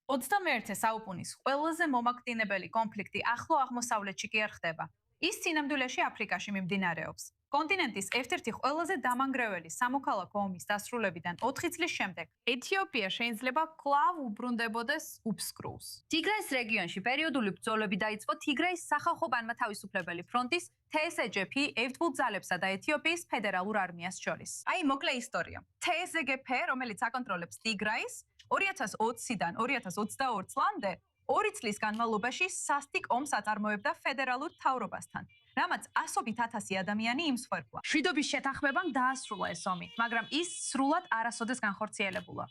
21 საუკუნის ყველაზე მომაკვდინებელი კონფლიქტი ახლო აღმოსავლეთში კი არ ხდება. ის სინამდვილეში აფრიკაში მიმდინარეობს. კონტინენტის ერთ-ერთი ყველაზე დამანგრეველი სამოქალაქო ომის დასრულებიდან 4 წლის შემდეგ ეთიოპია შეიძლება კვლავ უბრუნდებოდეს უფსკრულს. ტიგრაის რეგიონში პერიოდული ბრძოლები დაიწყო ტიგრაის სახალხო განმათავისუფლებელი ფრონტის TSGP ერთგულ ძალებსა და ეთიოპიის ფედერალურ არმიას შორის. აი მოკლე ისტორია. TSGP, რომელიც აკონტროლებს ტიგრაის 2020-დან 2022 წლამდე 2 წლის განმავლობაში სასტიკ ომს აწარმოებდა ფედერალურ მთავრობასთან, რამაც ასობით ათასი ადამიანი იმსხვერპლა. მშვიდობის შეთანხმებამ დაასრულა ეს ომი, მაგრამ ის სრულად არასოდეს განხორციელებულა.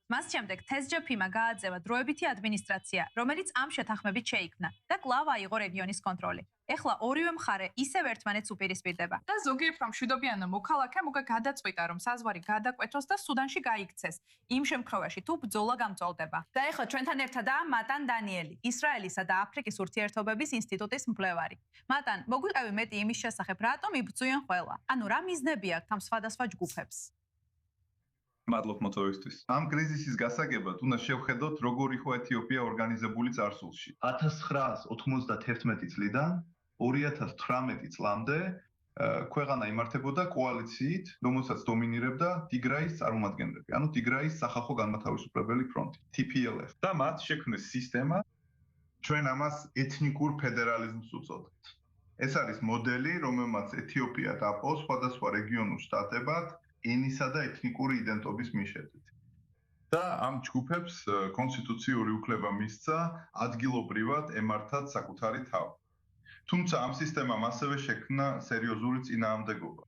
მას შემდეგ TSGP-მა გააძევა დროებითი ადმინისტრაცია, რომელიც ამ შეთანხმებით შეიქმნა და კვლავ აიღო რეგიონის კონტროლი. ეხლა ორივე მხარე ისევ ერთმანეთს უპირისპირდება. და ზოგიერთ მშვიდობიან მოქალაქემ უკვე გადაწყვიტა, რომ საზღვარი გადაკვეთოს და სუდანში გაიქცეს, იმ შემთხვევაში თუ ბრძოლა გამწოლდება. და ეხლა ჩვენთან ერთადაა მატან დანიელი, ისრაელისა და აფრიკის ურთიერთობების ინსტიტუტის მკვლევარი. მატან, მოგვიყევი მეტი იმის შესახებ, რატომ იბრძვიან ყველა? ანუ რა მიზნები აქვს ამ სხვადასხვა ჯგუფებს? მადლობ მოთხოვისთვის. ამ კრიზისის გასაგებად უნდა შევხედოთ, როგორ იყო ეთიოპია ორგანიზებული წარსულში. 1991 წლიდან 2018 წლამდე ქვეყანა იმართებოდა კოალიციით, რომელსაც დომინირებდა ტიგრაის წარმომადგენლები, ანუ ტიგრაის სახალხო განმათავისუფლებელი ფრონტი, TPLF. და მათ შექმნეს სისტემა, ჩვენ ამას ეთნიკურ ფედერალიზმს უწოდებთ. ეს არის მოდელი, რომელმაც ეთიოპია დაპყო სხვადასხვა რეგიონულ შტატებად ენისა და ეთნიკური იდენტობის მიხედვით. და ამ ჯგუფებს კონსტიტუციური უფლება მისცა ადგილობრივად ემართათ საკუთარი თავი. თუმცა ამ სისტემამ ასევე შექმნა სერიოზული წინააღმდეგობა.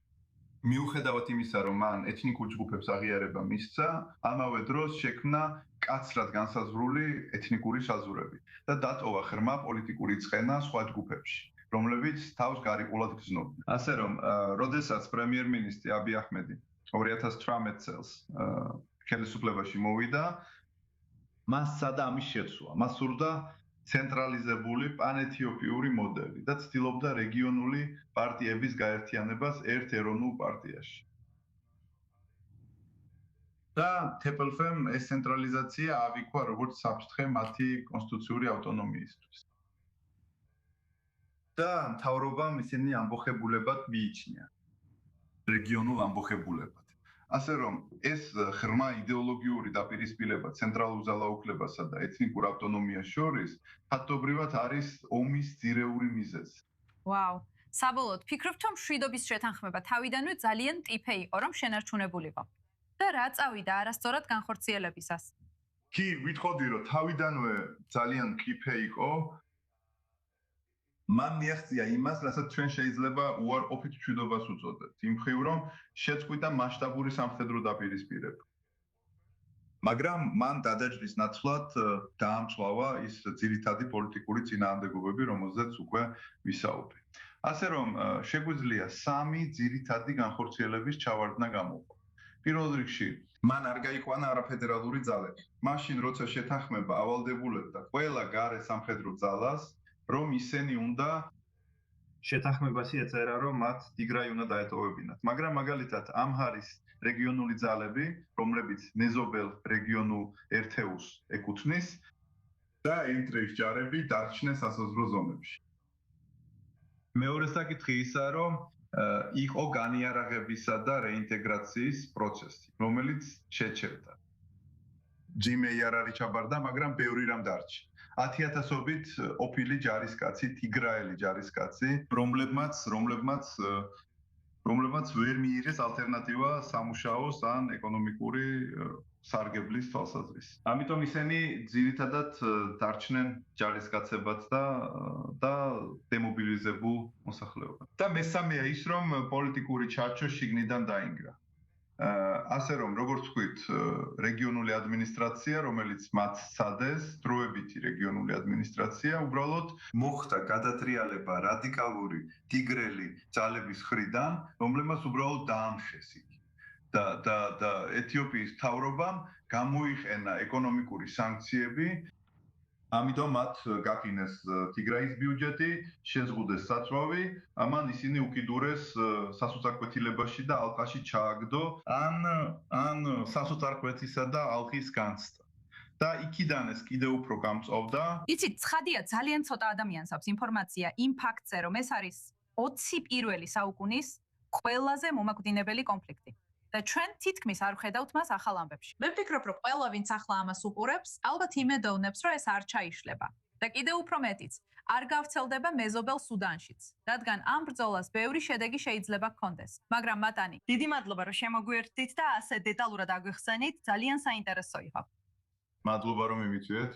მიუხედავად იმისა, რომ მან ეთნიკურ ჯგუფებს აღიარება მისცა, ამავე დროს შექმნა კაცრად განსაზღვრული ეთნიკური საზღვრები და დატოვა ღრმა პოლიტიკური ცხენა სხვა ჯგუფებში, რომლებიც თავს გარიყულად გრძნობდნენ. ასე რომ, როდესაც პრემიერ-მინისტრი აბი აჰმედი 2018 წელს ხელისუფლებაში მოვიდა, მას სცადა ამის შეცვლა. მას სურდა ცენტრალიზებული პანეთიოპიური მოდელი და ცდილობდა რეგიონული პარტიების გაერთიანებას ერთ ეროვნულ პარტიაში. და TPLF-მ ეს ცენტრალიზაცია ავიქვა როგორც საფრთხე მათი კონსტიტუციური ავტონომიისთვის. და მთავრობამ ისინი ამბოხებულებად მიიჩნია. რეგიონულ ამბოხებულებად. ასე რომ, ეს ღრმა იდეოლოგიური დაპირისპირება ცენტრალურ ძალაუფლებასა და ეთნიკურ ავტონომიას შორის ფაქტობრივად არის ომის ძირეული მიზეზი. ვაუ, საბოლოოდ ფიქრობ, რომ მშვიდობის შეთანხმება თავიდანვე ძალიან ტიფე იყო, რომ შენარჩუნებულიყო. და რა წავიდა არასწორად განხორციელებისას? კი, ვითხოვდი, რომ თავიდანვე ძალიან ტიფე იყო. მან მიაღწია იმას, რასაც ჩვენ შეიძლება უარყოფით მშვიდობას უწოდებთ. იმ მხრივ, რომ შეწყვიტა მასშტაბური სამხედრო დაპირისპირება. მაგრამ მან დადაჯდის ნაცვლად დაამწვავა ის ძირითადი პოლიტიკური წინააღმდეგობები, რომელზეც უკვე ვისაუბრე. ასე რომ, შეგვიძლია 3 ძირითადი განხორციელების ჩავარდნა გამოყო. პირველ რიგში, მან არ გაიყვანა არაფედერალური ძალები. მაშინ, როცა შეთანხმება ავალდებულებდა ყველა გარე სამხედრო ძალას, რომ ისინი უნდა შეთანხმებაში ეწერა, რომ მათ ტიგრაი უნდა დაეტოვებინათ. მაგრამ მაგალითად, ამჰარის რეგიონული ძალები, რომლებიც ნეზობელ რეგიონულ ერთეულს ეკუთვნის და ერიტრეის ჯარები დარჩნენ სასაზღვრო ზონებში. მეორე საკითხი ისაა, რომ იყო განიარაღებისა და რეინტეგრაციის პროცესი, რომელიც შეჩერდა. ჯიმეი არ არის ჩაბარდა, მაგრამ ბევრი რამ დარჩა. 10,000-ობით ოფილი ჯარისკაცი, ტიგრაელი ჯარისკაცი, რომლებმაც ვერ მიიღეს ალტერნატივა სამუშაოს ან ეკონომიკური სარგებლის თვალსაზრისით. ამიტომ ისინი ძირითადად დარჩნენ ჯარისკაცებად და დემობილიზებულ მოსახლეობად. და მესამეა ის, რომ პოლიტიკური ჩარჩო შიგნიდან დაინგრა. ასე რომ, როგორც ვთქვით, რეგიონული ადმინისტრაცია, რომელიც მათ სცადეს, დროებითი რეგიონული ადმინისტრაცია, უბრალოდ მოხდა გადატრიალება რადიკალური ტიგრელი ძალების მხრიდან, რომლებმაც უბრალოდ დაამხეს იგი. და ეთიოპიის მთავრობამ გამოიყენა ეკონომიკური სანქციები, ამიტომ მათ გაფინეს ტიგრაის ბიუჯეტი, შეზღუდეს საწვავი, ამან ისინი უკიდურეს სასოწარკვეთილებაში და ალყაში ჩააგდო, ან სასოწარკვეთისა და ალყის განცდა. და იქიდან ეს კიდე უფრო გამწოვდა. იცით, ცხადია, ძალიან ცოტა ადამიანს აქვს ინფორმაცია იმ ფაქტზე, რომ ეს არის 21 საუკუნის ყველაზე მომაკვდინებელი კონფლიქტი. და ჩვენ თითქმის არ ვხედავთ მას ახალ ამბებში. მე ვფიქრობ, რომ ყველა ვინც ახლა ამას უყურებს, ალბათ იმედოვნებს, რომ ეს არ ჩაიშლება. და კიდევ უფრო მეტიც, არ გავრცელდება მეზობელ სუდანშიც, რადგან ამ ბრძოლას ბევრი შედეგი შეიძლება გქონდეს. მაგრამ მატანი, დიდი მადლობა, რომ შემოგვიერთდით და ასე დეტალურად აგვიხსენით, ძალიან საინტერესო იყო. მადლობა რომ იმიწვიეთ.